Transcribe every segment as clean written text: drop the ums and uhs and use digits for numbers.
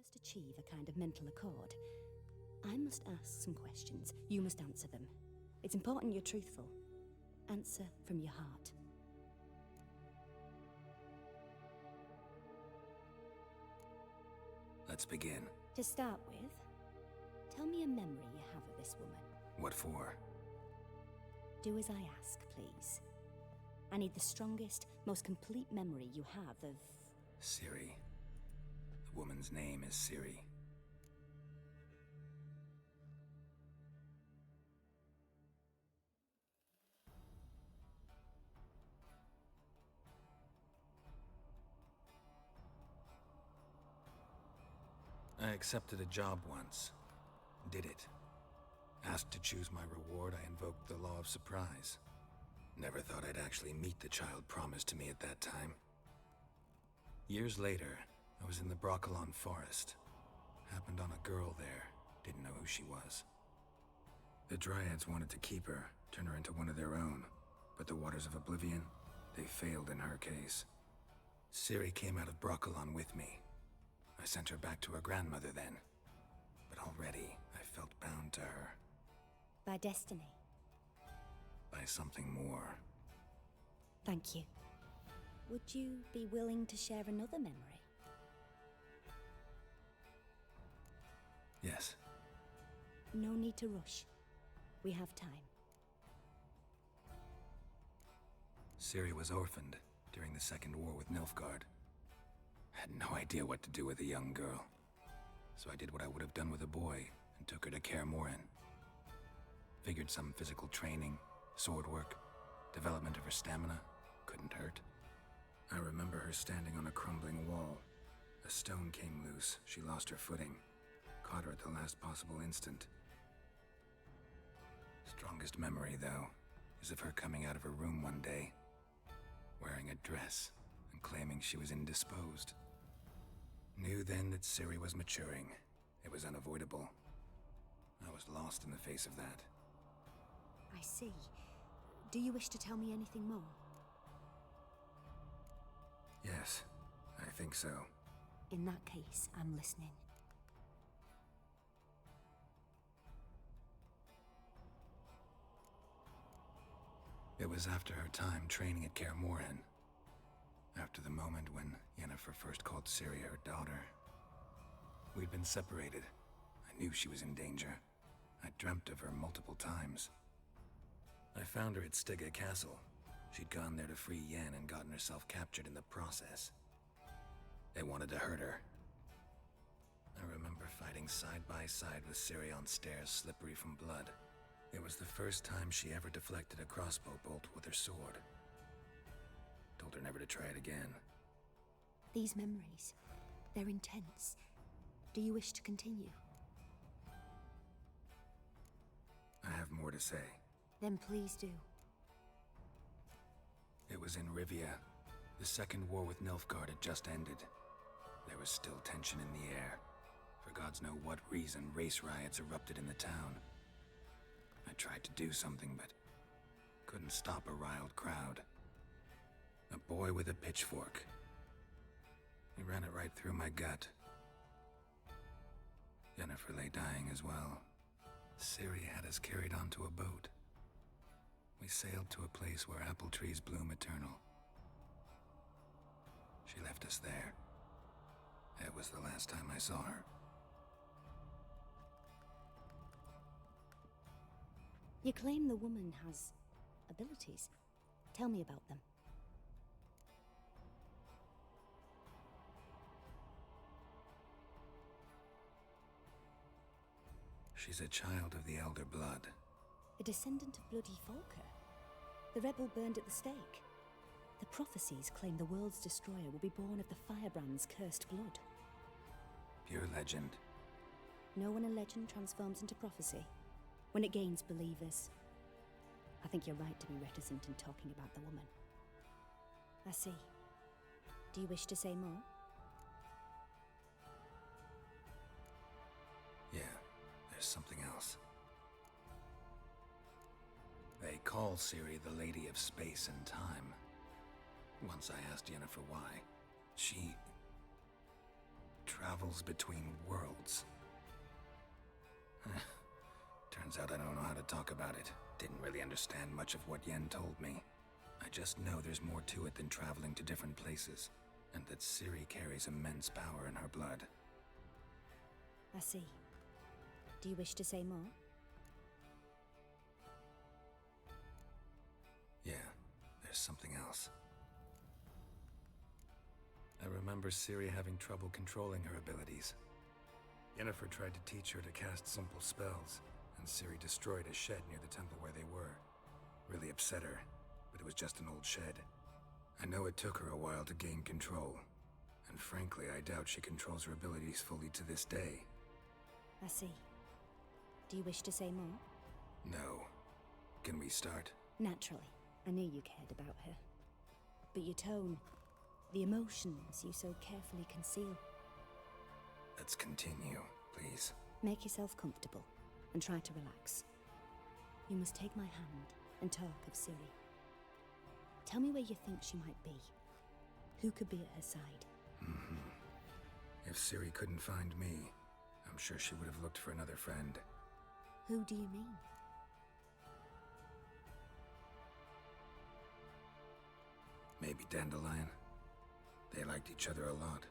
must achieve a kind of mental accord. I must ask some questions. You must answer them. It's important you're truthful. Answer from your heart. Let's begin. To start with, tell me a memory you have of this woman. What for? Do as I ask, please. I need the strongest, most complete memory you have of... Ciri. The woman's name is Ciri. I accepted a job once. Did it. Asked to choose my reward, I invoked the law of surprise. Never thought I'd actually meet the child promised to me at that time. Years later, I was in the Brokilon forest. Happened on a girl there. Didn't know who she was. The Dryads wanted to keep her, turn her into one of their own. But the Waters of Oblivion, they failed in her case. Ciri came out of Brokilon with me. I sent her back to her grandmother then. But already, I felt bound to her. By destiny. By something more. Thank you. Would you be willing to share another memory? Yes. No need to rush. We have time. Ciri was orphaned during the Second War with Nilfgaard. Had no idea what to do with a young girl. So I did what I would have done with a boy and took her to Kaer Morhen. Figured some physical training, sword work, development of her stamina couldn't hurt. I remember her standing on a crumbling wall. A stone came loose, she lost her footing. Caught her at the last possible instant. Strongest memory, though, is of her coming out of her room one day, wearing a dress and claiming she was indisposed. Knew then that Ciri was maturing. It was unavoidable. I was lost in the face of that. I see. Do you wish to tell me anything more? Yes, I think so. In that case, I'm listening. It was after her time training at Kaer Morhen. After the moment when Yennefer first called Ciri her daughter. We'd been separated. I knew she was in danger. I dreamt of her multiple times. I found her at Stygga Castle. She'd gone there to free Yen and gotten herself captured in the process. They wanted to hurt her. I remember fighting side by side with Ciri on stairs slippery from blood. It was the first time she ever deflected a crossbow bolt with her sword. Told her never to try it again. These memories, they're intense. Do you wish to continue? I have more to say. Then please do. It was in Rivia. The Second War with Nilfgaard had just ended. There was still tension in the air. For gods know what reason, race riots erupted in the town. I tried to do something, but couldn't stop a riled crowd. A boy with a pitchfork. He ran it right through my gut. Yennefer lay dying as well. Ciri had us carried onto a boat. We sailed to a place where apple trees bloom eternal. She left us there. It was the last time I saw her. You claim the woman has abilities. Tell me about them. She's a child of the Elder Blood. A descendant of bloody Volker. The rebel burned at the stake. The prophecies claim the world's destroyer will be born of the Firebrand's cursed blood. Pure legend. Know when a legend transforms into prophecy? When it gains believers. I think you're right to be reticent in talking about the woman. I see. Do you wish to say more? Yeah, there's something else. They call Ciri the Lady of Space and Time. Once I asked Yennefer why. She travels between worlds. Turns out I don't know how to talk about it. Didn't really understand much of what Yen told me. I just know there's more to it than traveling to different places, and that Ciri carries immense power in her blood. I see. Do you wish to say more? Yeah, there's something else. I remember Ciri having trouble controlling her abilities. Yennefer tried to teach her to cast simple spells, and Ciri destroyed a shed near the temple where they were. Really upset her, but it was just an old shed. I know it took her a while to gain control, and frankly, I doubt she controls her abilities fully to this day. I see. Do you wish to say more? No. Can we start? Naturally. I knew you cared about her. But your tone, the emotions you so carefully conceal. Let's continue, please. Make yourself comfortable, and try to relax. You must take my hand and talk of Ciri. Tell me where you think she might be. Who could be at her side? If Ciri couldn't find me, I'm sure she would have looked for another friend. Who do you mean? Maybe Dandelion. They liked each other a lot.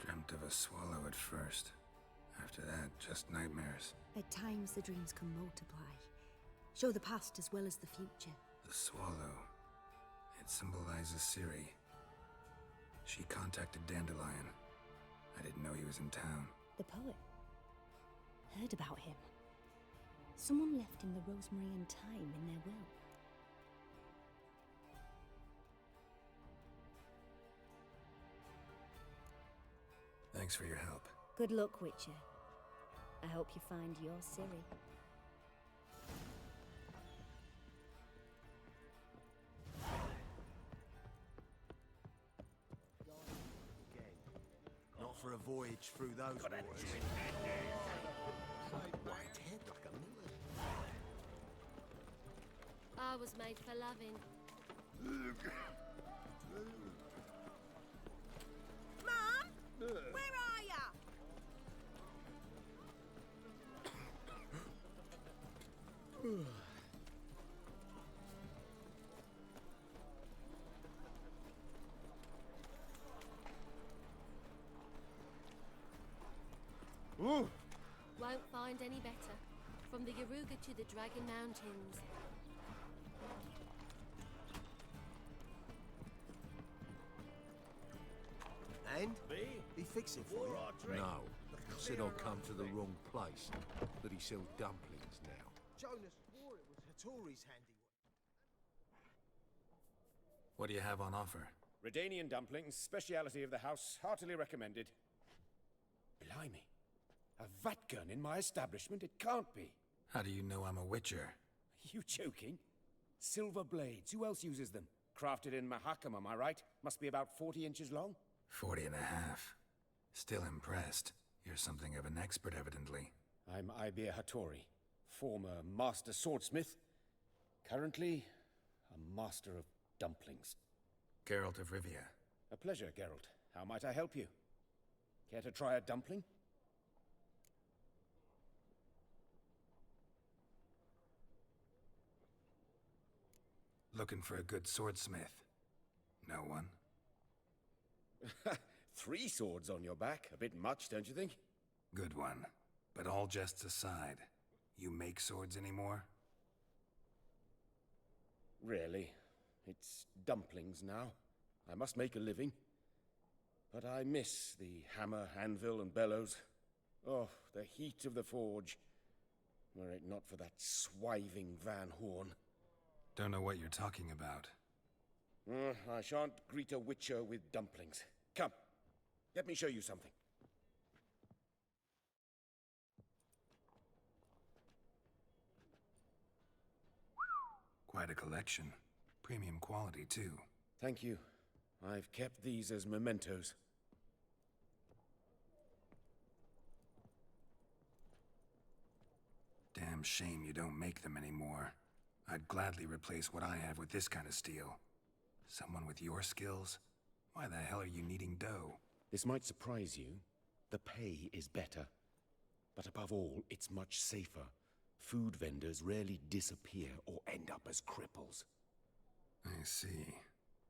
Dreamt of a swallow at first. After that, just nightmares. At times the dreams can multiply. Show the past as well as the future. The swallow. It symbolizes Ciri. She contacted Dandelion. I didn't know he was in town. The poet. Heard about him. Someone left him the rosemary and thyme in their will. Thanks for your help. Good luck, Witcher. I hope you find your Ciri. Not for a voyage through those waters. White head like a miller's. I was made for loving. Mum? Where are ya? Won't find any better. From the Yaruga to the Dragon Mountains. And? He fix it for you? No. Said I'd come to the wrong place. That he sells dumplings now. Jonas swore it was Hattori's handiwork. What do you have on offer? Redanian dumplings, speciality of the house, heartily recommended. Blimey. A Vatgun in my establishment? It can't be. How do you know I'm a Witcher? Are you joking? Silver blades, who else uses them? Crafted in Mahakam, am I right? Must be about 40 inches long? 40 and a half. Still impressed. You're something of an expert, evidently. I'm Ibir Hattori, former master swordsmith. Currently, a master of dumplings. Geralt of Rivia. A pleasure, Geralt. How might I help you? Care to try a dumpling? Looking for a good swordsmith. No one? 3 swords on your back. A bit much, don't you think? Good one. But all jests aside, you make swords anymore? Really. It's dumplings now. I must make a living. But I miss the hammer, anvil, and bellows. Oh, the heat of the forge. Were it not for that swiving Van Horn. Don't know what you're talking about. I shan't greet a witcher with dumplings. Come, let me show you something. Quite a collection. Premium quality, too. Thank you. I've kept these as mementos. Damn shame you don't make them anymore. I'd gladly replace what I have with this kind of steel. Someone with your skills? Why the hell are you needing dough? This might surprise you. The pay is better. But above all, it's much safer. Food vendors rarely disappear or end up as cripples. I see.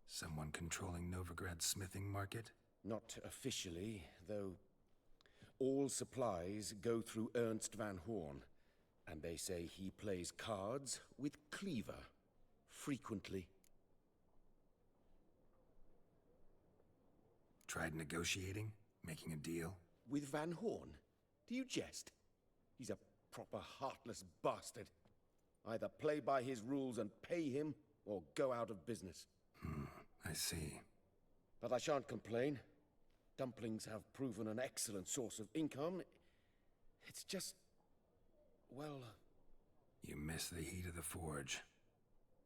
Someone controlling Novigrad's smithing market? Not officially, though all supplies go through Ernst Van Horn. And they say he plays cards with Cleaver. Frequently. Tried negotiating? Making a deal? With Van Horn? Do you jest? He's a proper heartless bastard. Either play by his rules and pay him, or go out of business. I see. But I shan't complain. Dumplings have proven an excellent source of income. It's just... well... You miss the heat of the forge.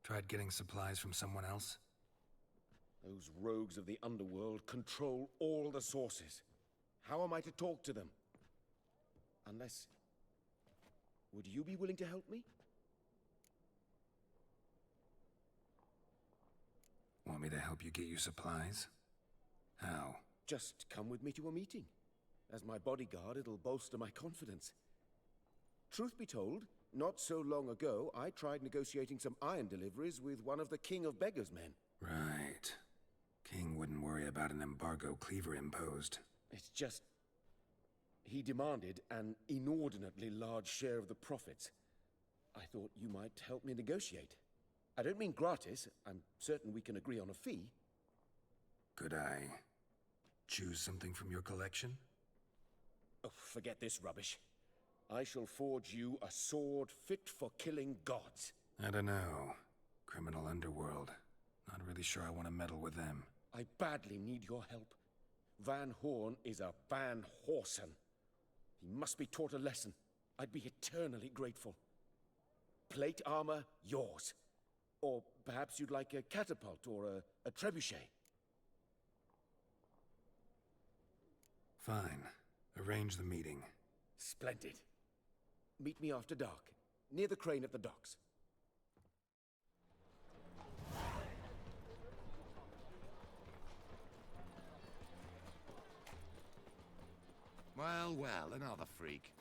Tried getting supplies from someone else? Those rogues of the underworld control all the sources. How am I to talk to them? Unless... would you be willing to help me? Want me to help you get you supplies? How? Just come with me to a meeting. As my bodyguard, it'll bolster my confidence. Truth be told, not so long ago, I tried negotiating some iron deliveries with one of the King of Beggars' men. Right. King wouldn't worry about an embargo Cleaver imposed. It's just... he demanded an inordinately large share of the profits. I thought you might help me negotiate. I don't mean gratis. I'm certain we can agree on a fee. Could I choose something from your collection? Oh, forget this rubbish. I shall forge you a sword fit for killing gods. I don't know. Criminal underworld. Not really sure I want to meddle with them. I badly need your help. Van Horn is a Van Horsen. He must be taught a lesson. I'd be eternally grateful. Plate armor, yours. Or perhaps you'd like a catapult or a trebuchet. Fine. Arrange the meeting. Splendid. Meet me after dark, near the crane at the docks. Well, well, another freak.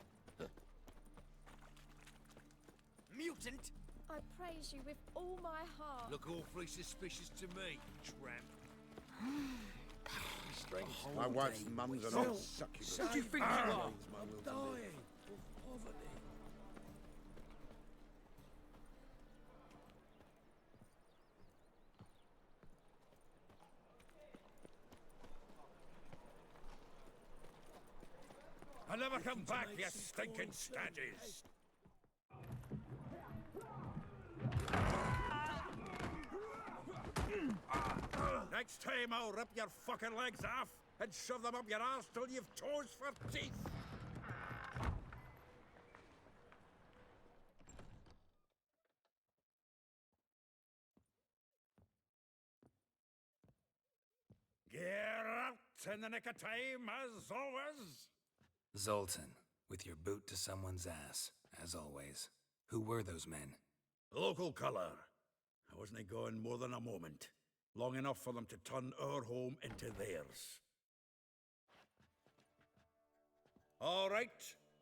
Mutant! I praise you with all my heart. Look awfully suspicious to me, tramp. My wife's mum's an old succubus. Who do you think you are? I'm dying of poverty. I'll never come back, you stinking staggies! Next time I'll rip your fucking legs off and shove them up your arse till you've toes for teeth! Get out in the nick of time, as always! Zoltan, with your boot to someone's ass, as always. Who were those men? Local colour. I wasn't going more than a moment. Long enough for them to turn our home into theirs. All right,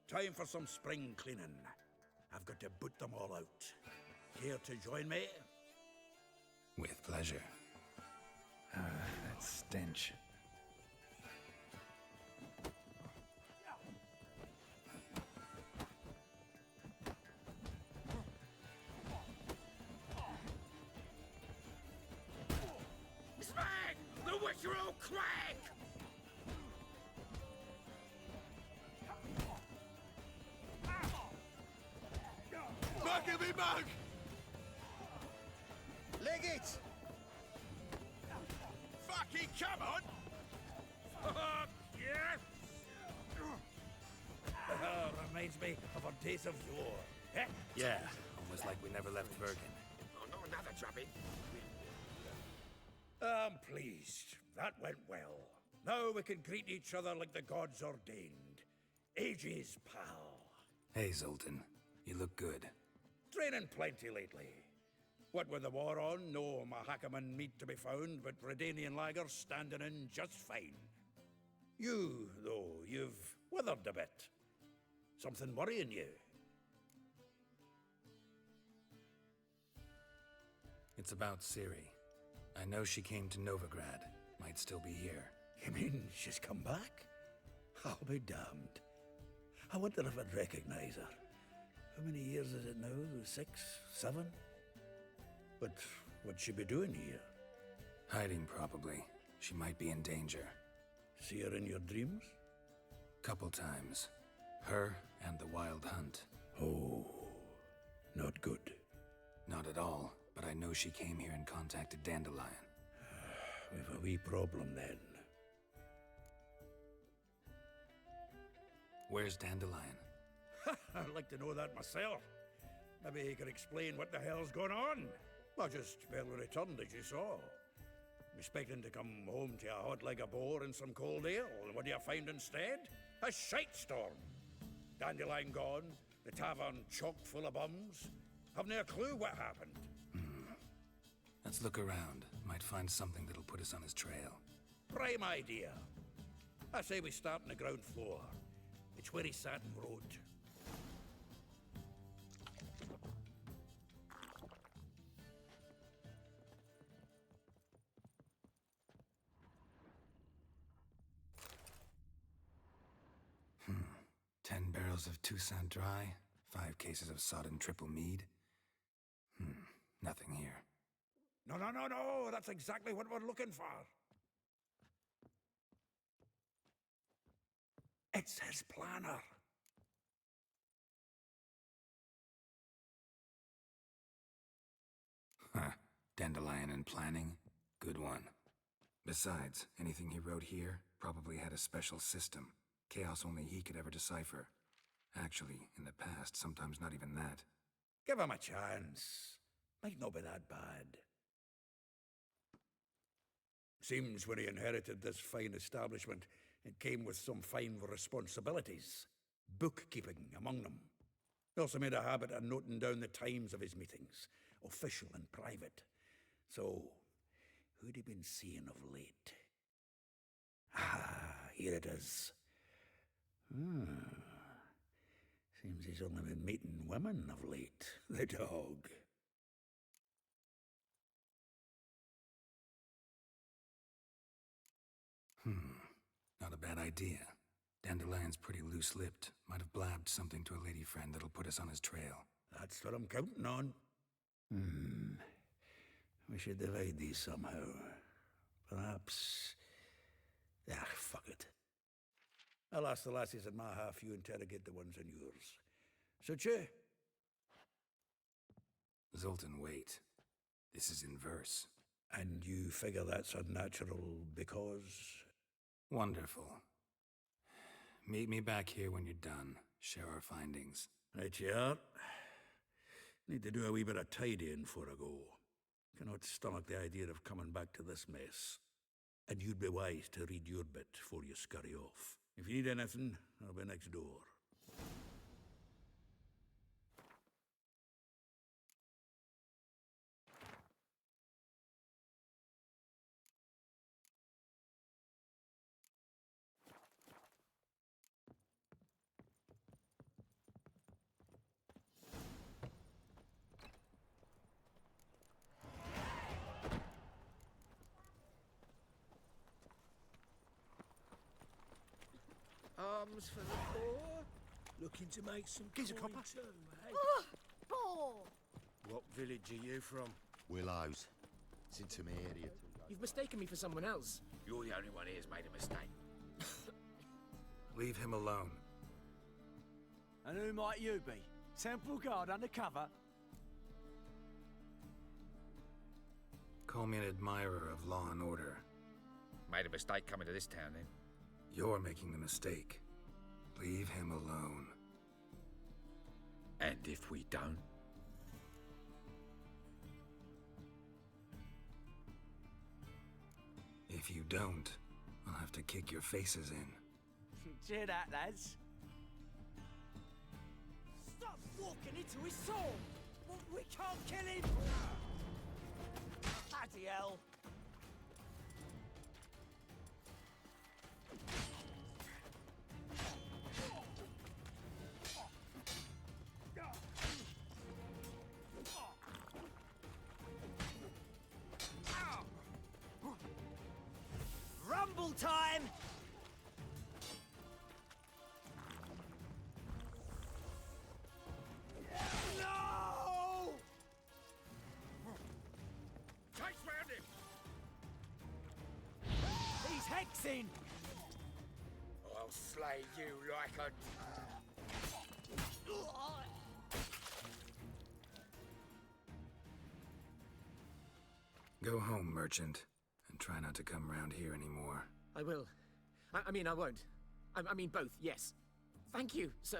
time for some spring cleaning. I've got to boot them all out. Care to join me? With pleasure. That stench. Smack! The Witcheroo Crag! Muggy me mug! Leg it! Fucking come on! Fuck yes! Reminds me of our days of yore. Eh? Yeah, almost like we never left Bergen. Oh, not another drubbing. I'm pleased. That went well. Now we can greet each other like the gods ordained. Ages, pal. Hey, Zoltan. You look good. Training plenty lately. What with the war on, no Mahakaman meat to be found, but Redanian lagers standing in just fine. You, though, you've withered a bit. Something worrying you? It's about Ciri. I know she came to Novigrad. Might still be here. You mean she's come back? I'll be damned. I wonder if I'd recognize her. How many years is it now? 6, 7? But what'd she be doing here? Hiding, probably. She might be in danger. See her in your dreams? Couple times. Her and the Wild Hunt. Oh, not good. Not at all, but I know she came here and contacted Dandelion. We've a wee problem then. Where's Dandelion? I'd like to know that myself. Maybe he could explain what the hell's going on. I just barely returned, as you saw. Expecting to come home to a hot like a boar and some cold ale, and what do you find instead? A shite storm. Dandelion gone, the tavern chock full of bums. Haven't a clue what happened. Let's look around. Might find something that'll put us on his trail. Prime idea. I say we start on the ground floor. It's where he sat and wrote. Hmm. 10 barrels of Toussaint Dry, 5 cases of sodden triple mead. Nothing here. No, that's exactly what we're looking for. It's his planner. Huh. Dandelion and planning? Good one. Besides, anything he wrote here probably had a special system. Chaos only he could ever decipher. Actually, in the past, sometimes not even that. Give him a chance. Might not be that bad. Seems when he inherited this fine establishment, it came with some fine responsibilities. Bookkeeping among them. He also made a habit of noting down the times of his meetings, official and private. So, who'd he been seeing of late? Ah, here it is. Seems he's only been meeting women of late. The dog. Not a bad idea. Dandelion's pretty loose-lipped. Might have blabbed something to a lady friend that'll put us on his trail. That's what I'm counting on. We should divide these somehow. Perhaps... fuck it. I'll ask the lassies in my half, you interrogate the ones in yours. Suit you? Zoltan, wait. This is in verse. And you figure that's unnatural because... Wonderful. Meet me back here when you're done. Share our findings. Right you are. Need to do a wee bit of tidying before I go. Cannot stomach the idea of coming back to this mess. And you'd be wise to read your bit before you scurry off. If you need anything, I'll be next door. Alms for the poor? Looking to make some Gives a coin copper. too, eh? Poor! What village are you from? Willows. It's into my area. You've mistaken me for someone else. You're the only one here's made a mistake. Leave him alone. And who might you be? Temple Guard undercover? Call me an admirer of law and order. Made a mistake coming to this town, then. You're making the mistake. Leave him alone. And if we don't? If you don't, I'll have to kick your faces in. Cheer that, lads. Stop walking into his sword! We can't kill him! Bloody hell! Rumble time! No! Chase round him! He's hexing! I'll slay you like a... Go home, merchant, and try not to come round here anymore. I will. I mean, I won't. I mean, both, yes. Thank you, sir.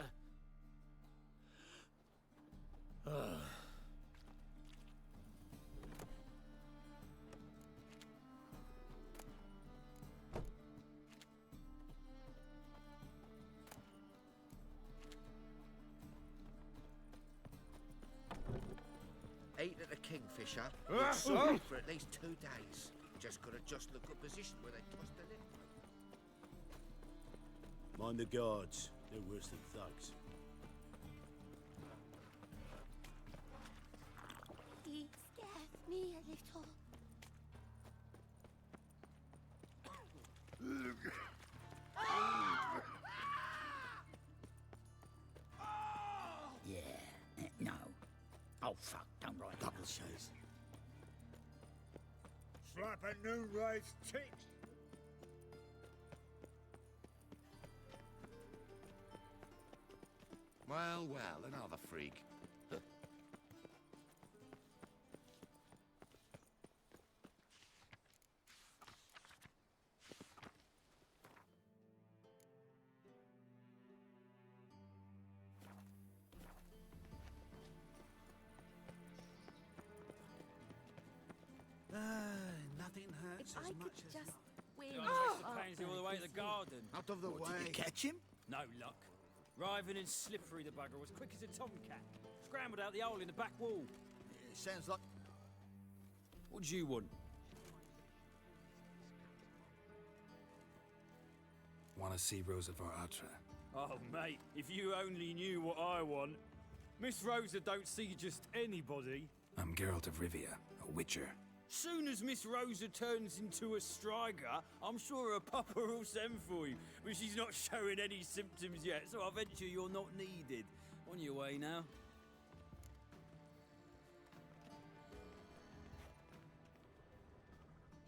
Ate at the Kingfisher. It's sold for at least 2 days. Just gotta adjust the good position where they tossed the lip. Mind the guards. They're worse than thugs. He scares me a little. Yeah, no. Oh, fuck, don't write Double chase. Slap at Noonride's cheeks. Well, well, another freak. Nothing hurts If I as could much as just win. Pansy all the way to the garden. Out of the way. Did you catch him? No luck. Writhing and slippery, the bugger was quick as a tomcat. Scrambled out the hole in the back wall. It sounds like... What do you want? Want to see Rosa var Atra? Oh, mate, if you only knew what I want. Miss Rosa don't see just anybody. I'm Geralt of Rivia, a witcher. Soon as Miss Rosa turns into a striker, I'm sure her papa will send for you. But she's not showing any symptoms yet, so I venture you're not needed. On your way now.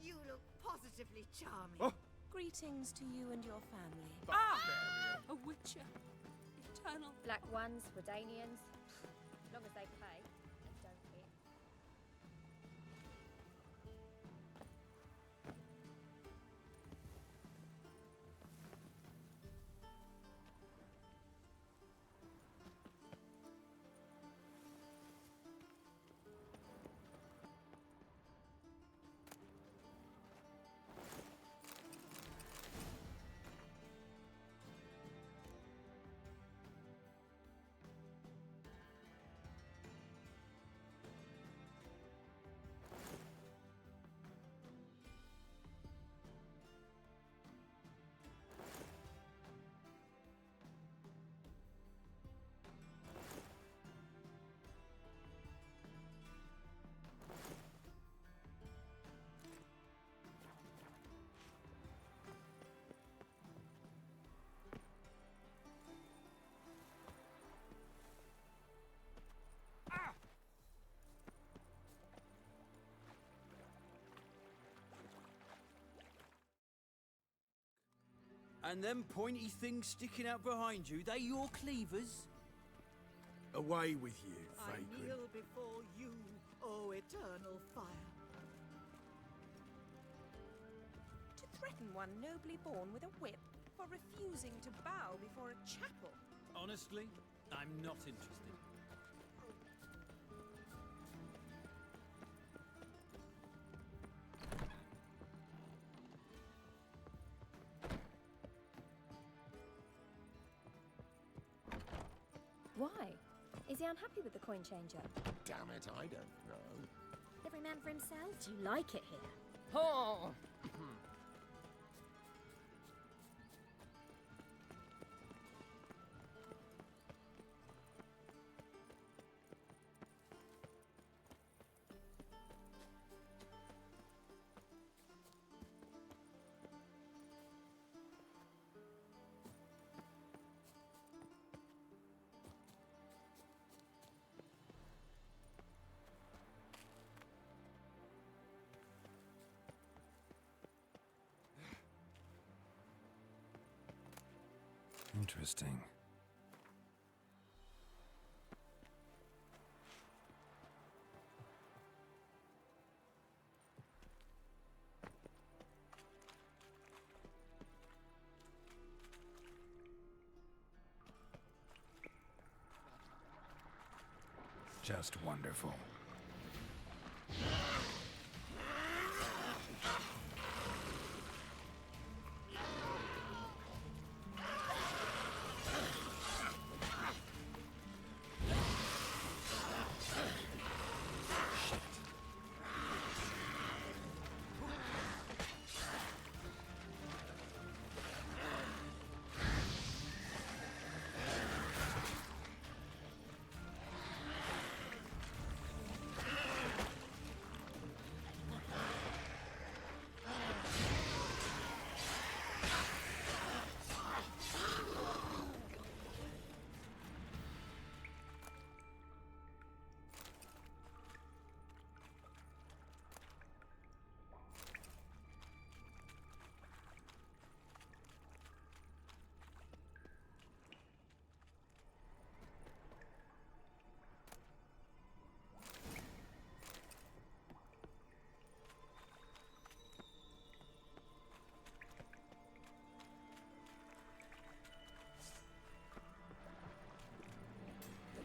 You look positively charming. Oh. Greetings to you and your family. A witcher. Eternal. Black ones, Redanians. As long as they pay and don't hit. And them pointy things sticking out behind you, they your cleavers? Away with you, I vagrant. kneel before you, O eternal fire. To threaten one nobly born with a whip for refusing to bow before a chapel. Honestly, I'm not interested. Why? Is he unhappy with the coin changer? Damn it, I don't know. Every man for himself? Do you like it here? Oh! Interesting. Just wonderful.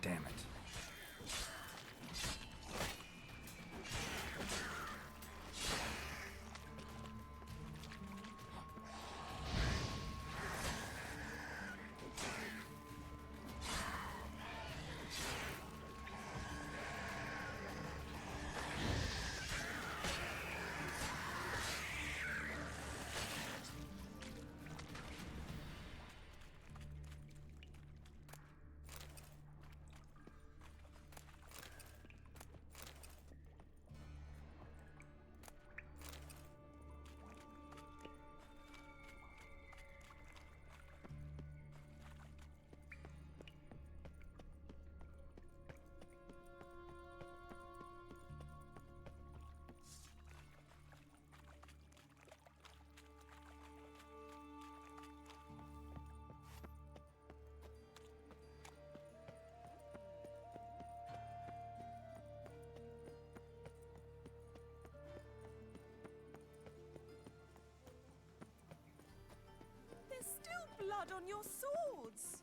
Damn it. There's still blood on your swords.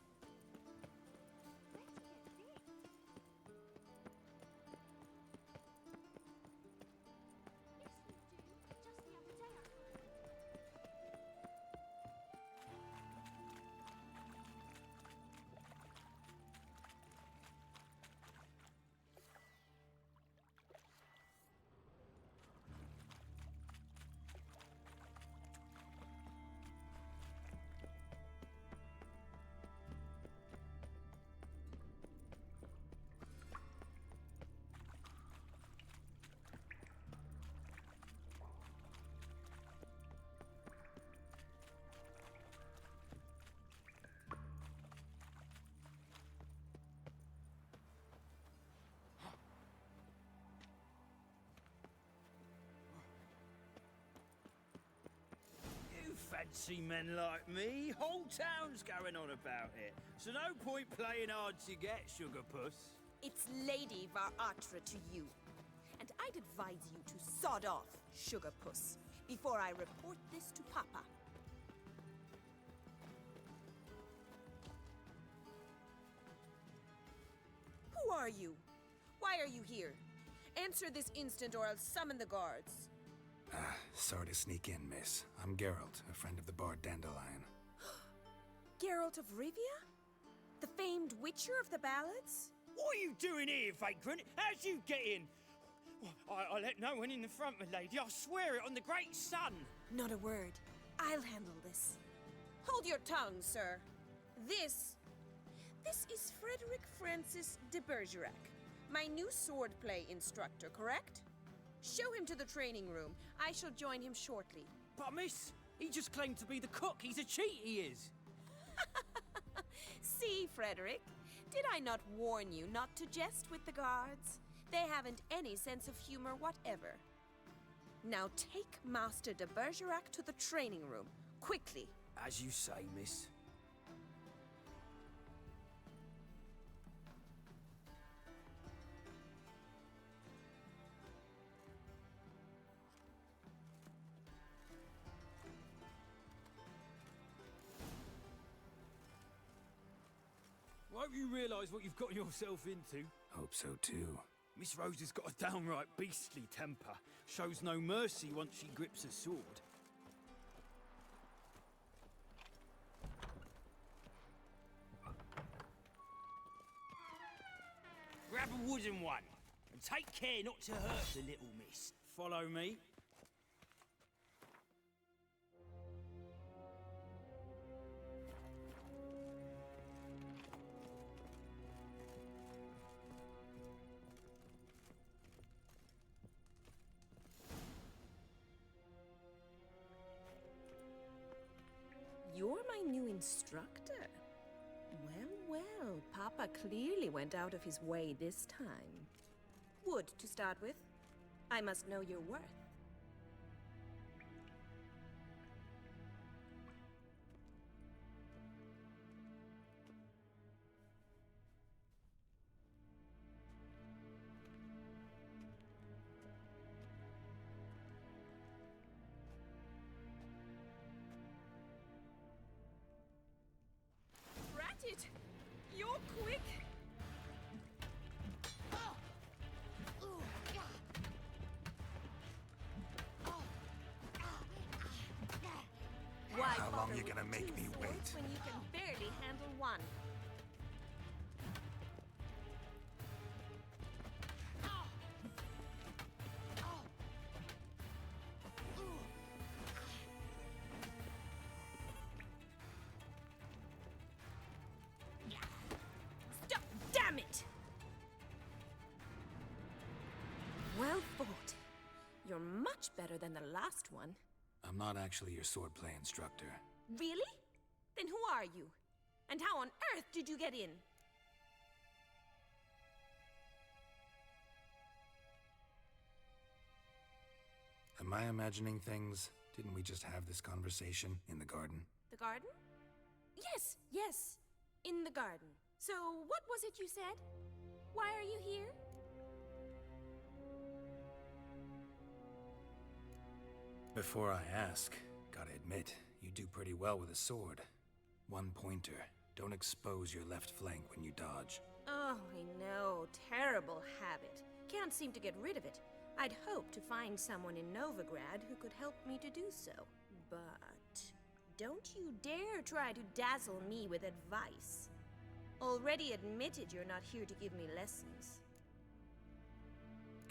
fancy men like me. Whole town's going on about it. So no point playing hard to get, Sugar Puss. It's Lady Varatra to you. And I'd advise you to sod off, Sugar Puss, before I report this to Papa. Who are you? Why are you here? Answer this instant or I'll summon the guards. Sorry to sneak in, miss. I'm Geralt, a friend of the bard Dandelion. Geralt of Rivia? The famed witcher of the ballads? What are you doing here, vagrant? How'd you get in? I let no one in the front, my lady. I swear it on the great sun. Not a word. I'll handle this. Hold your tongue, sir. This is Frederick Francis de Bergerac, my new swordplay instructor, correct? Show him to the training room. I shall join him shortly. But miss, he just claimed to be the cook. He's a cheat, he is. See, Frederick, did I not warn you not to jest with the guards? They haven't any sense of humor whatever. Now take Master de Bergerac to the training room, quickly. As you say, miss. Won't you realise what you've got yourself into? Hope so too. Miss Rose has got a downright beastly temper. Shows no mercy once she grips a sword. Grab a wooden one, and take care not to hurt the little miss. Follow me. You're my new instructor? Well, Papa clearly went out of his way this time. Wood, to start with. I must know your worth. Ratchet! You're quick! Why How long bother you gonna with make two me swords wait? when you can barely handle one? Stop! Damn it! Well fought. You're much better than the last one. I'm not actually your swordplay instructor. Really? Then who are you? And how on earth did you get in? Am I imagining things? Didn't we just have this conversation in the garden? The garden? Yes. In the garden. So, what was it you said? Why are you here? Before I ask, gotta admit, you do pretty well with a sword. One pointer. Don't expose your left flank when you dodge. Oh, I know. Terrible habit. Can't seem to get rid of it. I'd hoped to find someone in Novigrad who could help me to do so. But don't you dare try to dazzle me with advice. Already admitted you're not here to give me lessons.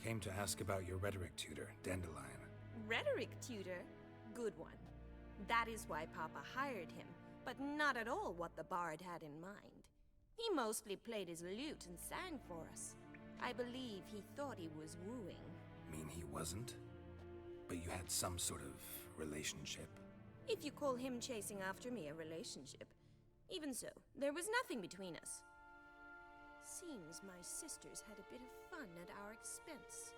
Came to ask about your rhetoric tutor, Dandelion. Rhetoric tutor? Good one. That is why Papa hired him, but not at all what the bard had in mind. He mostly played his lute and sang for us. I believe he thought he was wooing. Mean he wasn't? But you had some sort of relationship? If you call him chasing after me a relationship. Even so, there was nothing between us. Seems my sisters had a bit of fun at our expense.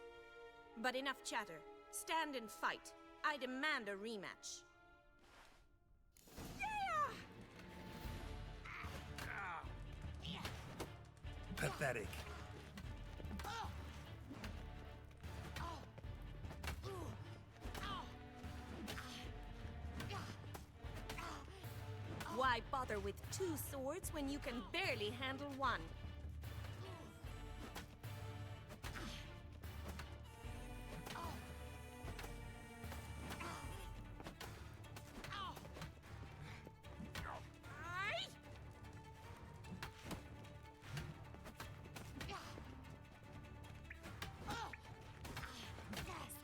But enough chatter. Stand and fight. I demand a rematch. Pathetic. Why bother with 2 swords when you can barely handle one?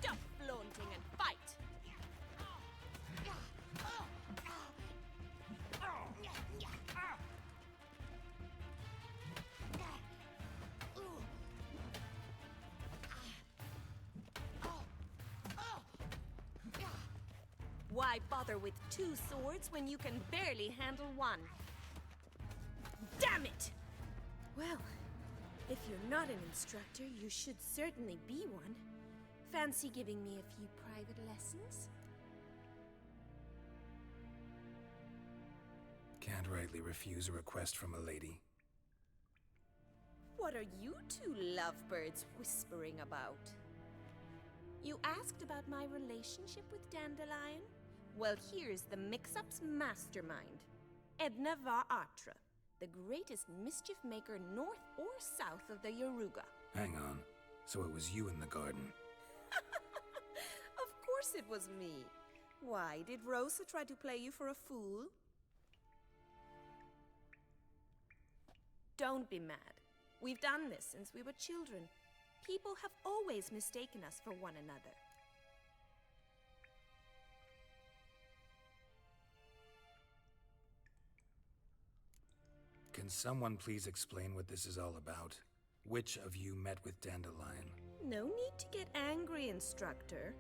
Stop flaunting and fight! Why bother with 2 swords when you can barely handle one? Damn it! Well, if you're not an instructor, you should certainly be one. Fancy giving me a few private lessons? Can't rightly refuse a request from a lady. What are you two lovebirds whispering about? You asked about my relationship with Dandelion? Well, here's the mix-up's mastermind. Edna Var-Atra, the greatest mischief maker north or south of the Yaruga. Hang on. So it was you in the garden? Of course it was me. Why, did Rosa try to play you for a fool? Don't be mad. We've done this since we were children. People have always mistaken us for one another. Can someone please explain what this is all about? Which of you met with Dandelion? No need to get angry, instructor.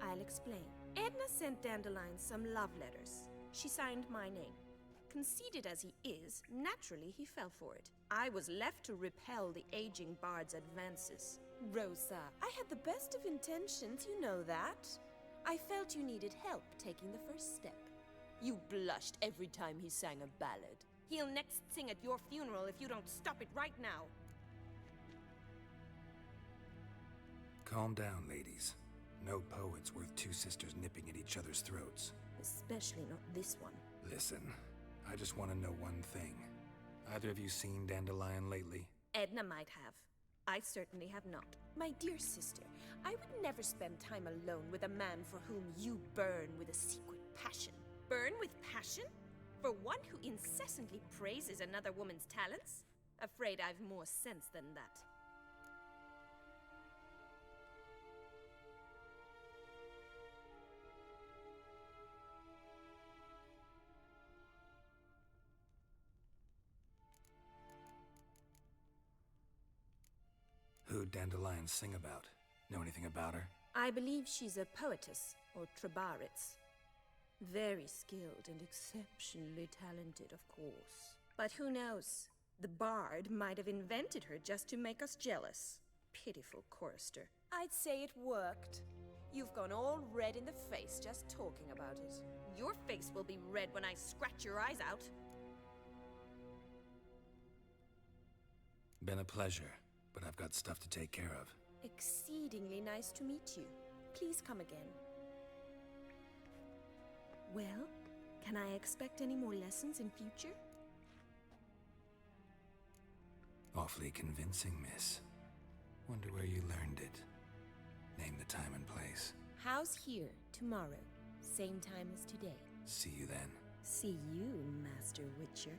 I'll explain. Edna sent Dandelion some love letters. She signed my name. Conceited as he is, naturally he fell for it. I was left to repel the aging bard's advances. Rosa, I had the best of intentions, you know that. I felt you needed help taking the first step. You blushed every time he sang a ballad. He'll next sing at your funeral if you don't stop it right now. Calm down, ladies. No poet's worth 2 sisters nipping at each other's throats. Especially not this one. Listen, I just want to know one thing. Either of you seen Dandelion lately? Edna might have. I certainly have not. My dear sister, I would never spend time alone with a man for whom you burn with a secret passion. Burn with passion? For one who incessantly praises another woman's talents? Afraid I've more sense than that. Who'd Dandelion sing about? Know anything about her? I believe she's a poetess, or Trebaritz. Very skilled and exceptionally talented, of course. But who knows? The bard might have invented her just to make us jealous. Pitiful chorister. I'd say it worked. You've gone all red in the face just talking about it. Your face will be red when I scratch your eyes out. Been a pleasure, but I've got stuff to take care of. Exceedingly nice to meet you. Please come again. Well, can I expect any more lessons in future? Awfully convincing, miss. Wonder where you learned it. Name the time and place. How's here, tomorrow? Same time as today. See you then. See you, Master Witcher.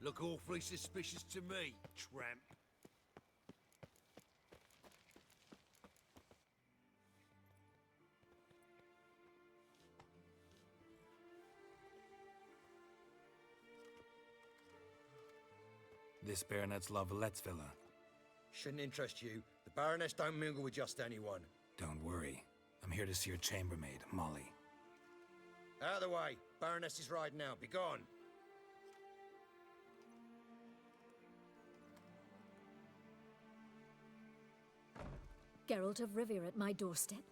Look awfully suspicious to me, tramp. This Baronet's La Vallette's villa. Shouldn't interest you. The Baroness don't mingle with just anyone. Don't worry. I'm here to see your chambermaid, Molly. Out of the way. Baroness is riding out. Be gone. Geralt of Rivia at my doorstep?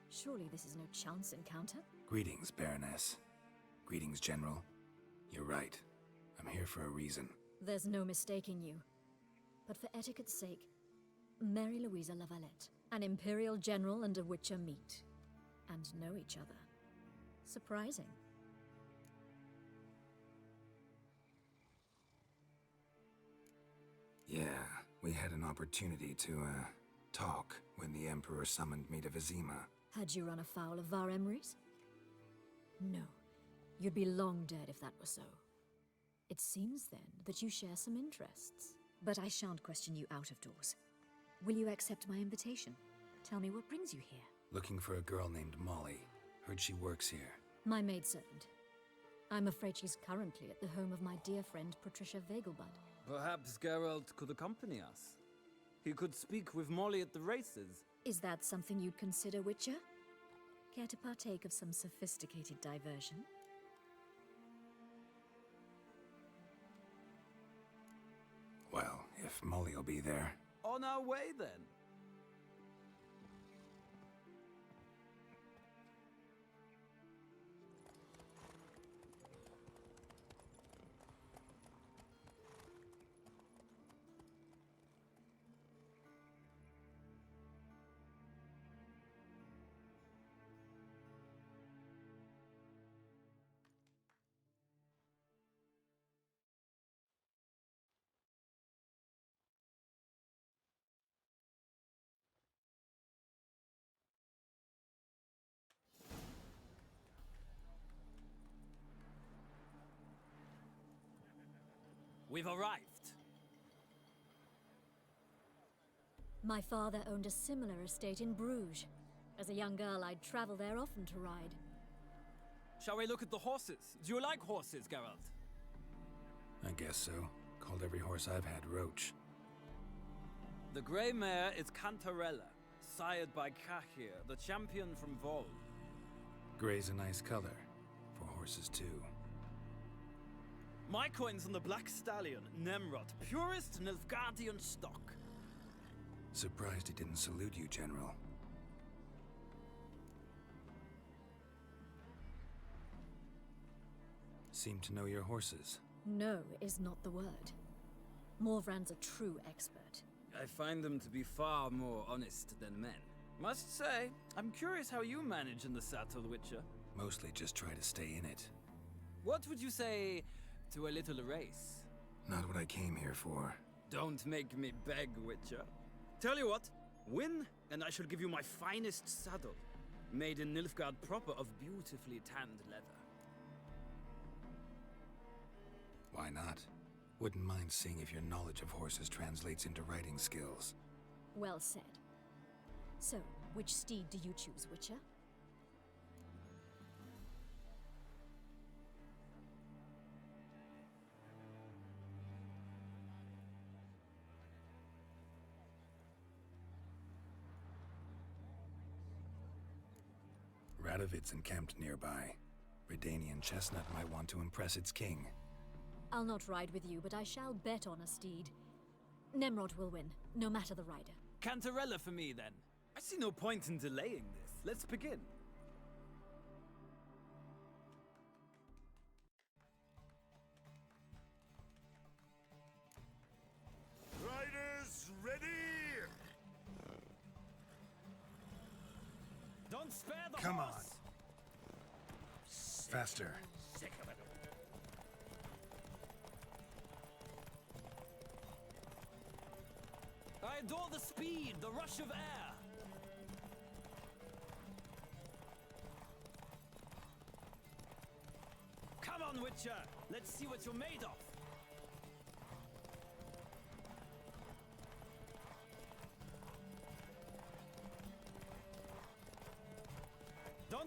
Surely this is no chance encounter? Greetings, Baroness. Greetings, General. You're right. I'm here for a reason. There's no mistaking you. But for etiquette's sake, Mary Louisa La Valette, an Imperial General and a Witcher meet. And know each other. Surprising. Yeah, we had an opportunity to, talk when the Emperor summoned me to Vizima. Had you run afoul of Var Emrys? No. You'd be long dead if that were so. It seems, then, that you share some interests. But I shan't question you out of doors. Will you accept my invitation? Tell me what brings you here. Looking for a girl named Molly. Heard she works here. My maidservant. I'm afraid she's currently at the home of my dear friend Patricia Vegelbud. Perhaps Geralt could accompany us. He could speak with Molly at the races. Is that something you'd consider, Witcher? Care to partake of some sophisticated diversion? Well, if Molly'll be there. On our way, then. We've arrived. My father owned a similar estate in Bruges. As a young girl, I'd travel there often to ride. Shall we look at the horses? Do you like horses, Geralt? I guess so. Called every horse I've had Roach. The grey mare is Cantarella, sired by Cahir, the champion from Vol. Grey's a nice color. For horses, too. My coin's on the Black Stallion, Nemrod, purest Nilfgaardian stock. Surprised he didn't salute you, General. Seem to know your horses. No is not the word. Morvran's a true expert. I find them to be far more honest than men. Must say, I'm curious how you manage in the saddle, Witcher. Mostly just try to stay in it. What would you say to a little race? Not what I came here for. Don't make me beg, Witcher. Tell you what, win, and I shall give you my finest saddle. Made in Nilfgaard proper of beautifully tanned leather. Why not? Wouldn't mind seeing if your knowledge of horses translates into riding skills. Well said. So, which steed do you choose, Witcher? Radovid's encamped nearby. Redanian chestnut might want to impress its king. I'll not ride with you, but I shall bet on a steed. Nemrod will win, no matter the rider. Cantarella for me, then. I see no point in delaying this. Let's begin. Riders, ready! Don't spare the Come horse! on. Faster. Sick of it all. I adore the speed, the rush of air. Come on, Witcher. Let's see what you're made of.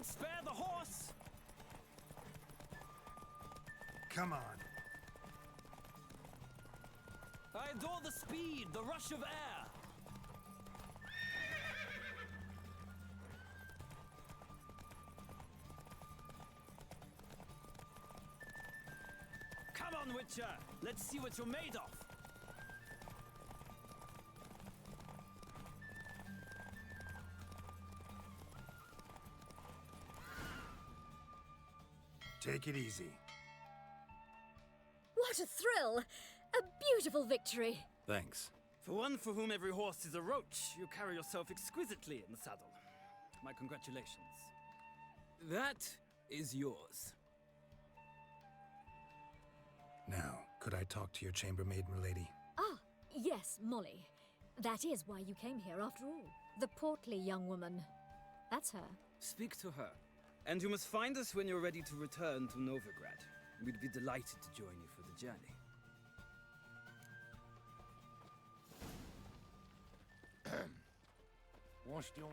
spare the horse! Come on. I adore the speed, the rush of air. Come on, Witcher. Let's see what you're made of. Take it easy. What a thrill! A beautiful victory! Thanks. For one for whom every horse is a roach, you carry yourself exquisitely in the saddle. My congratulations. That is yours. Now, could I talk to your chambermaid, milady? Ah, yes, Molly. That is why you came here after all. The portly young woman. That's her. Speak to her. And you must find us when you're ready to return to Novigrad. We'd be delighted to join you for the journey. Washed your...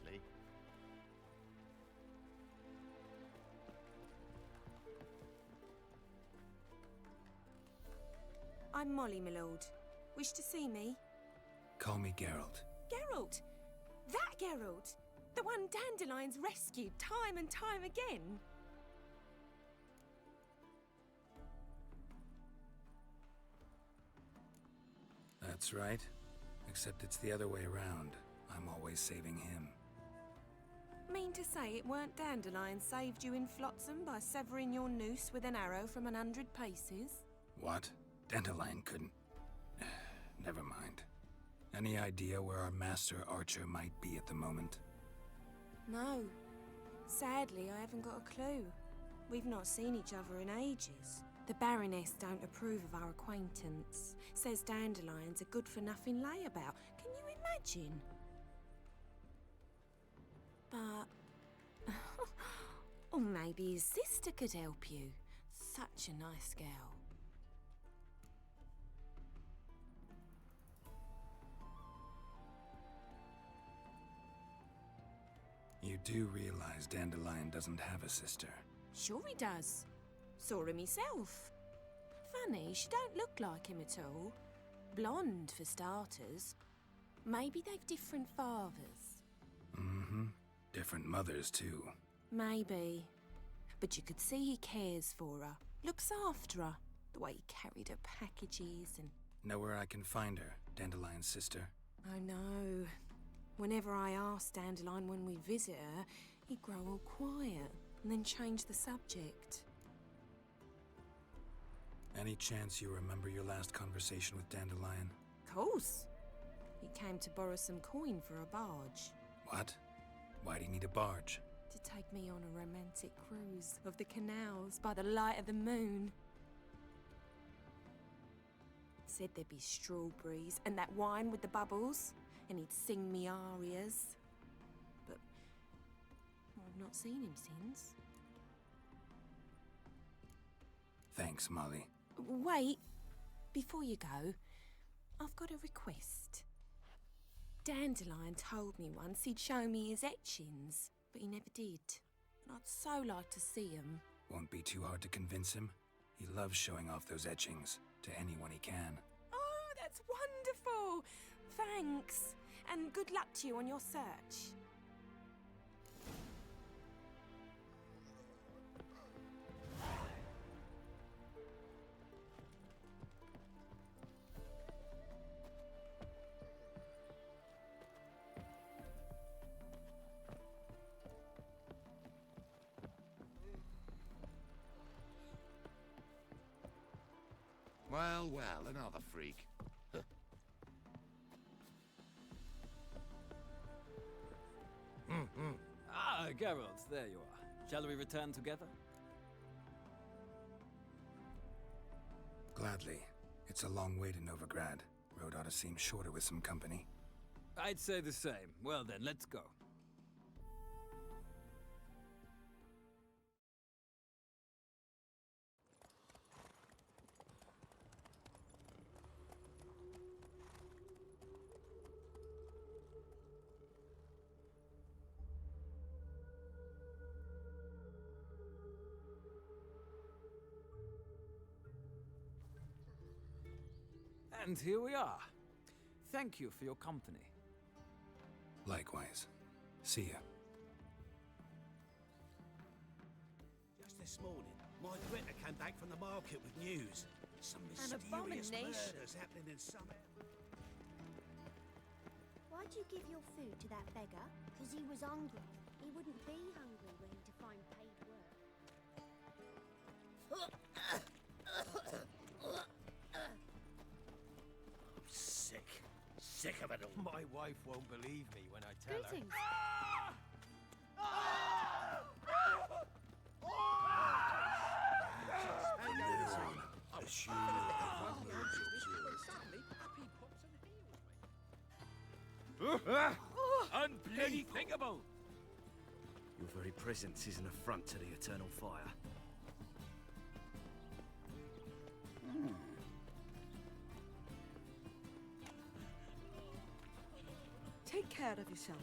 lately. I'm Molly, my lord. Wish to see me? Call me Geralt. Geralt! That Geralt! The one Dandelion's rescued time and time again! That's right. Except it's the other way around. I'm always saving him. Mean to say it weren't Dandelion saved you in Flotsam by severing your noose with an arrow from 100 paces? What? Dandelion couldn't... Never mind. Any idea where our master archer might be at the moment? No. Sadly, I haven't got a clue. We've not seen each other in ages. The Baroness don't approve of our acquaintance. Says Dandelion's a good-for-nothing layabout. Can you imagine? But... or maybe his sister could help you. Such a nice girl. You do realize Dandelion doesn't have a sister? Sure he does. Saw him himself. Funny, she don't look like him at all. Blonde, for starters. Maybe they've different fathers. Mm-hmm. Different mothers, too. Maybe. But you could see he cares for her. Looks after her. The way he carried her packages and... Know where I can find her, Dandelion's sister? I know. Whenever I ask Dandelion when we visit her, he'd grow all quiet and then change the subject. Any chance you remember your last conversation with Dandelion? Course. He came to borrow some coin for a barge. What? Why do you need a barge? To take me on a romantic cruise of the canals by the light of the moon. Said there'd be strawberries and that wine with the bubbles, and he'd sing me arias. But I've not seen him since. Thanks, Molly. Wait, before you go, I've got a request. Dandelion told me once he'd show me his etchings, but he never did. And I'd so like to see them. Won't be too hard to convince him. He loves showing off those etchings to anyone he can. Oh, that's wonderful! Thanks, and good luck to you on your search. Well, well, another freak. Ah, Geralt, there you are. Shall we return together? Gladly. It's a long way to Novigrad. Road ought to seem shorter with some company. I'd say the same. Well then, let's go. And here we are. Thank you for your company. Likewise. See ya. Just this morning, my Greta came back from the market with news. Some mysterious abomination. murders happening in Summit. Why'd you give your food to that beggar? Because he was hungry. He wouldn't be hungry were he to find paid work. I'm sick. Sick of it all. My wife won't believe me when I tell Greetings. Unbloody thinkable! Your very presence is an affront to the eternal fire. Take care of yourself.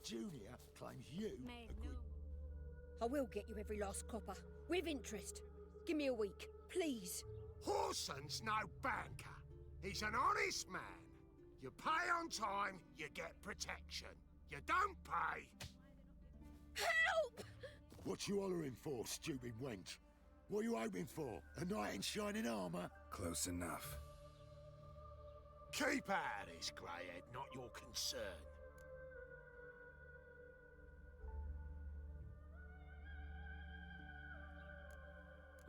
Junior claims you. I will get you every last copper, with interest. Give me a week, please. Horson's no banker. He's an honest man. You pay on time, you get protection. You don't pay. Help! What you hollering for, stupid wench? What are you hoping for? A knight in shining armour? Close enough. Keep out of this, Greyhead, not your concern.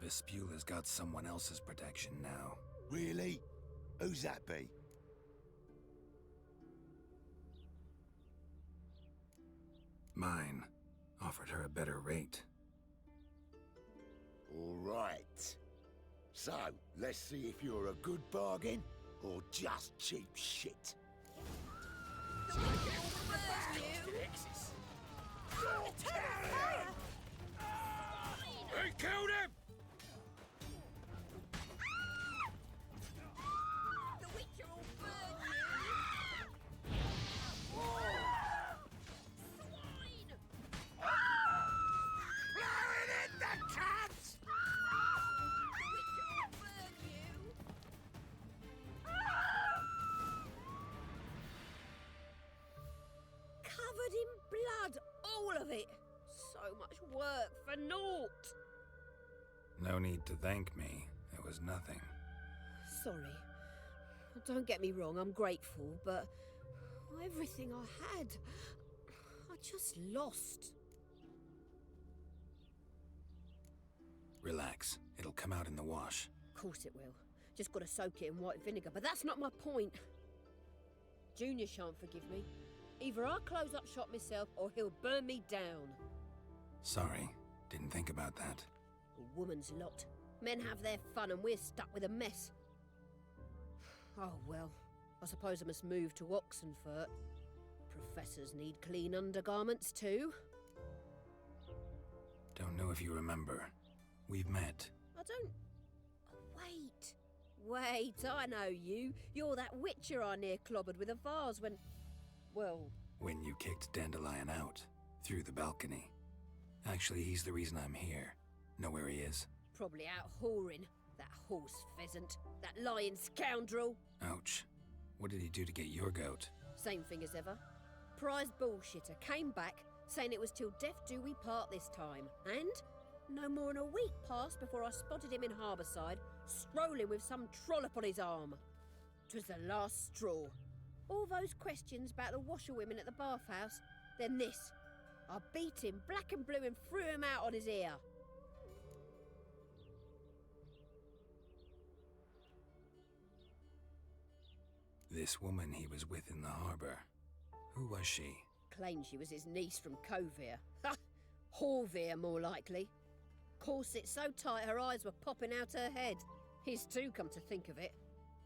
Vespula's got someone else's protection now. Really? Who's that be? Mine. Offered her a better rate. All right. So, let's see if you're a good bargain or just cheap shit. He killed him! The Witcher will burn you! Blowing in the cats! The Witcher will burn you! Covered in blood, all of it! So much work for naught! No need to thank me. It was nothing. Sorry. Don't get me wrong, I'm grateful, but everything I had, I just lost. Relax. It'll come out in the wash. Of course it will. Just gotta soak it in white vinegar, but that's not my point. Junior shan't forgive me. Either I'll close up shop myself or he'll burn me down. Sorry. Didn't think about that. A woman's lot. Men have their fun and we're stuck with a mess. Oh well, I suppose I must move to Oxenfurt. Professors need clean undergarments too. Don't know if you remember. We've met. I don't... Oh, wait. Wait, I know you. You're that witcher I near clobbered with a vase when... Well... When you kicked Dandelion out. Through the balcony. Actually, he's the reason I'm here. Know where he is? Probably out whoring. That horse pheasant. That lying scoundrel. Ouch. What did he do to get your goat? Same thing as ever. Prize bullshitter came back, saying it was till death do we part this time. And no more than a week passed before I spotted him in Harbourside, strolling with some trollop on his arm. 'Twas the last straw. All those questions about the washerwomen at the bathhouse, then this. I beat him black and blue and threw him out on his ear. This woman he was with in the harbor. Who was she? Claimed she was his niece from Kovir. Ha! Horvir, more likely. Corset so tight her eyes were popping out her head. His too, come to think of it.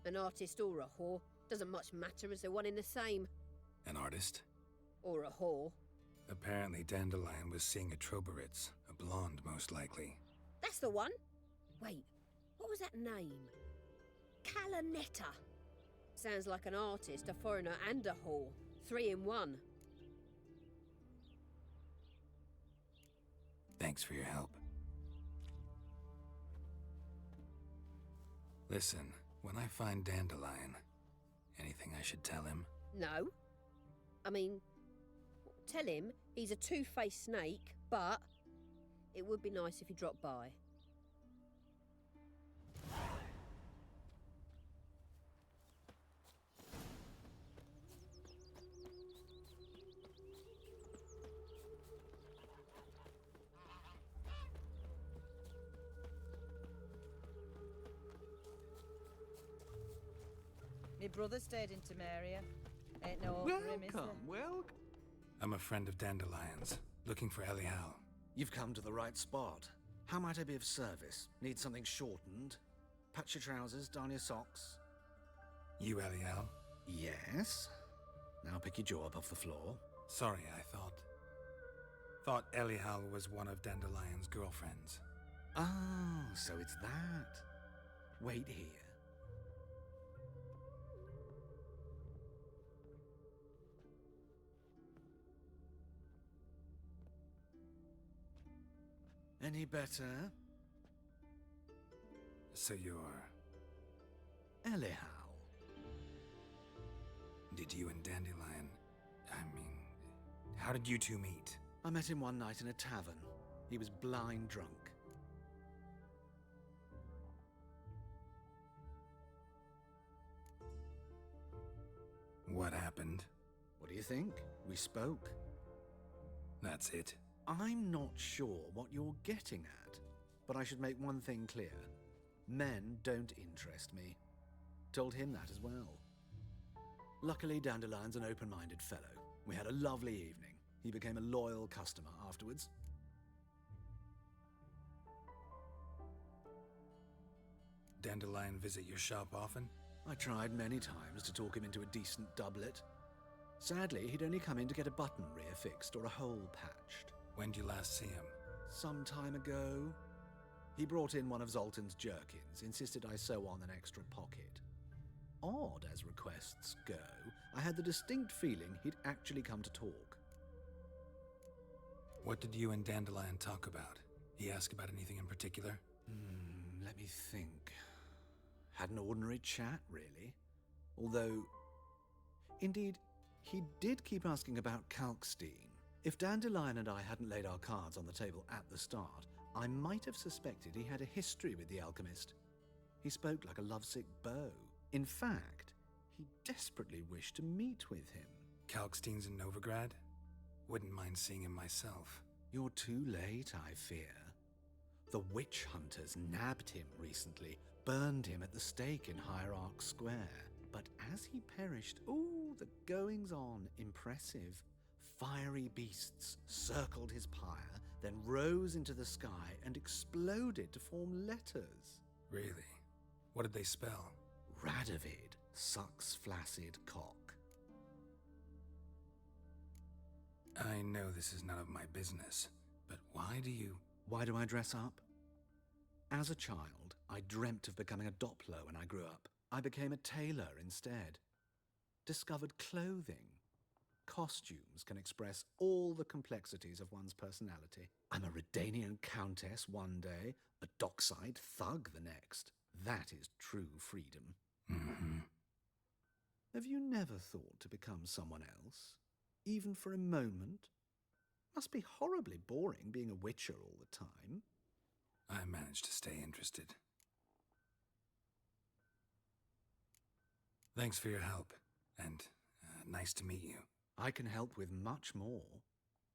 An artist or a whore. Doesn't much matter as they're one in the same. An artist? Or a whore. Apparently Dandelion was seeing a Troberitz. A blonde, most likely. That's the one. Wait, what was that name? Calanetta. Sounds like an artist, a foreigner, and a whore. 3 in 1. Thanks for your help. Listen, when I find Dandelion, anything I should tell him? No. I mean, tell him he's a two-faced snake, but it would be nice if he dropped by. My brother stayed in Temeria. Ain't no hope for him, is there? Welcome. I'm a friend of Dandelion's, looking for Elial. You've come to the right spot. How might I be of service? Need something shortened? Patch your trousers, darn your socks. You Elial? Yes. Now pick your jaw up off the floor. Sorry, I thought Elial was one of Dandelion's girlfriends. Oh, so it's that. Wait here. Any better? So you're... Elial. Did you and Dandelion... how did you two meet? I met him one night in a tavern. He was blind drunk. What happened? What do you think? We spoke. That's it? I'm not sure what you're getting at, but I should make one thing clear. Men don't interest me. Told him that as well. Luckily, Dandelion's an open-minded fellow. We had a lovely evening. He became a loyal customer afterwards. Dandelion visit your shop often? I tried many times to talk him into a decent doublet. Sadly, he'd only come in to get a button rear fixed or a hole patched. When'd you last see him? Some time ago. He brought in one of Zoltan's jerkins, insisted I sew on an extra pocket. Odd as requests go, I had the distinct feeling he'd actually come to talk. What did you and Dandelion talk about? He asked about anything in particular? Let me think. Had an ordinary chat, really. Although, indeed, he did keep asking about Kalkstein. If Dandelion and I hadn't laid our cards on the table at the start, I might have suspected he had a history with the alchemist. He spoke like a lovesick beau. In fact, he desperately wished to meet with him. Kalkstein's in Novigrad? Wouldn't mind seeing him myself. You're too late, I fear. The witch hunters nabbed him recently, burned him at the stake in Hierarch Square. But as he perished, the goings-on impressive. Fiery beasts circled his pyre, then rose into the sky and exploded to form letters. Really? What did they spell? Radovid sucks flaccid cock. I know this is none of my business, but why do I dress up? As a child, I dreamt of becoming a Doppler when I grew up. I became a tailor instead. Discovered clothing. Costumes can express all the complexities of one's personality. I'm a Redanian countess one day, a dockside thug the next. That is true freedom. Mm-hmm. Have you never thought to become someone else? Even for a moment? Must be horribly boring being a witcher all the time. I managed to stay interested. Thanks for your help, and nice to meet you. I can help with much more.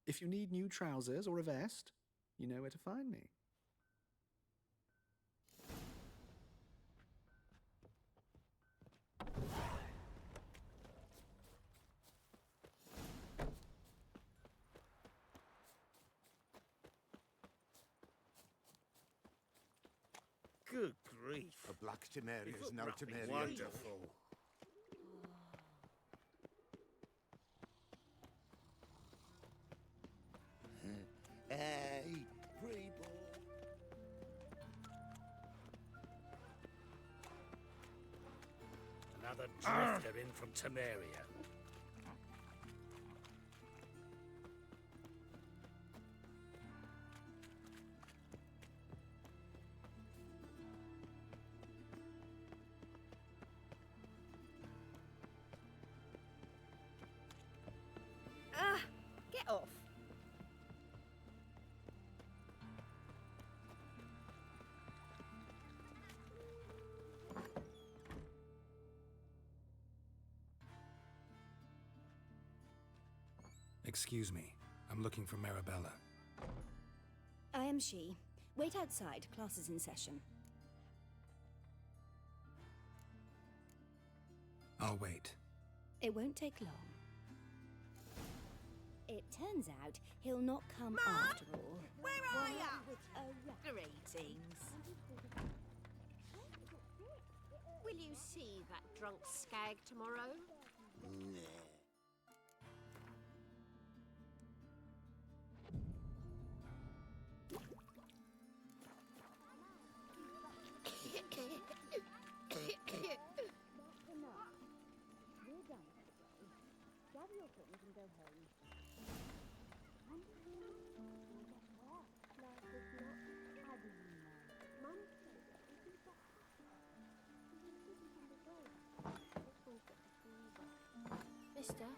If you need new trousers or a vest, you know where to find me. Good grief. A black Temeria is no Temeria. Wonderful. Hey, free ball. Now Another drifter in from Temeria. Get off. Excuse me. I'm looking for Marabella. I am she. Wait outside. Class is in session. I'll wait. It won't take long. It turns out he'll not come after all. Where are ya? Greetings. Will you see that drunk skag tomorrow? Gather your things and go home. Mister,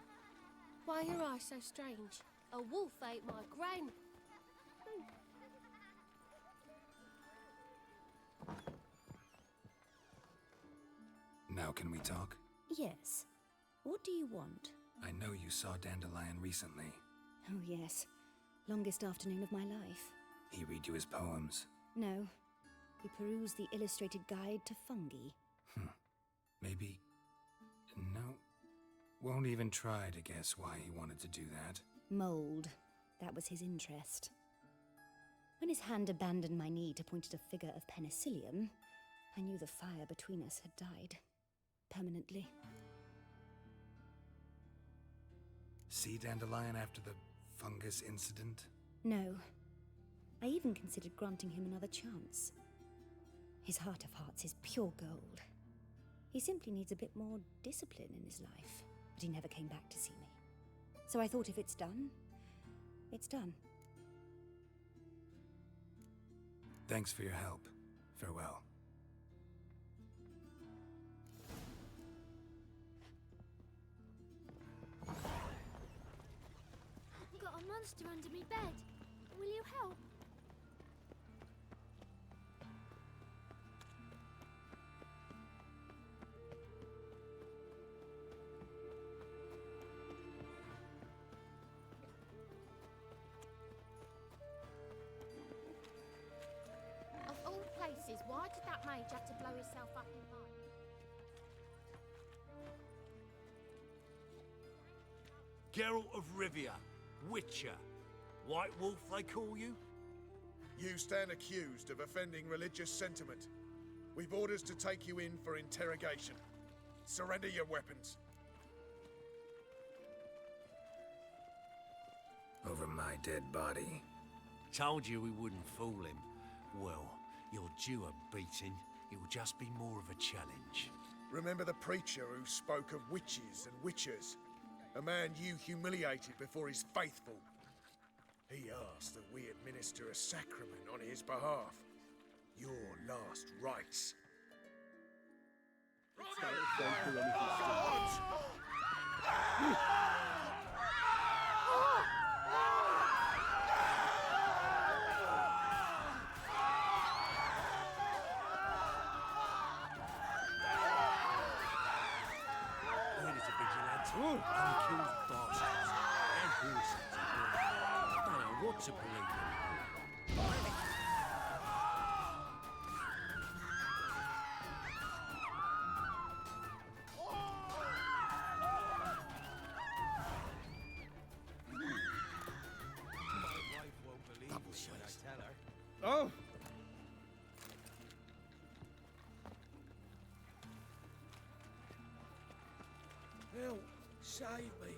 why are your eyes so strange? A wolf ate my gran. Now can we talk? Yes. What do you want? I know you saw Dandelion recently. Oh, yes. Longest afternoon of my life. He read you his poems. No. We perused the illustrated guide to fungi. Maybe... No. Won't even try to guess why he wanted to do that. Mold. That was his interest. When his hand abandoned my knee to point at a figure of penicillium, I knew the fire between us had died. Permanently. See Dandelion after the fungus incident? No. I even considered granting him another chance. His heart of hearts is pure gold. He simply needs a bit more discipline in his life, but he never came back to see me. So I thought if it's done, it's done. Thanks for your help. Farewell. Got a monster under me bed. Will you help? Of all places, why did that mage have to blow himself up in mine? Geralt of Rivia, Witcher. White Wolf, they call you? You stand accused of offending religious sentiment. We've orders to take you in for interrogation. Surrender your weapons. Over my dead body. Told you we wouldn't fool him. Well, you're due a beating. It will just be more of a challenge. Remember the preacher who spoke of witches and witchers? A man you humiliated before his faithful. He asked that we administer a sacrament on his behalf. Your last rites. Unkilled bastards and horses. I don't know what to believe anymore. My wife won't believe me when I tell her. Oh! Help! Save me!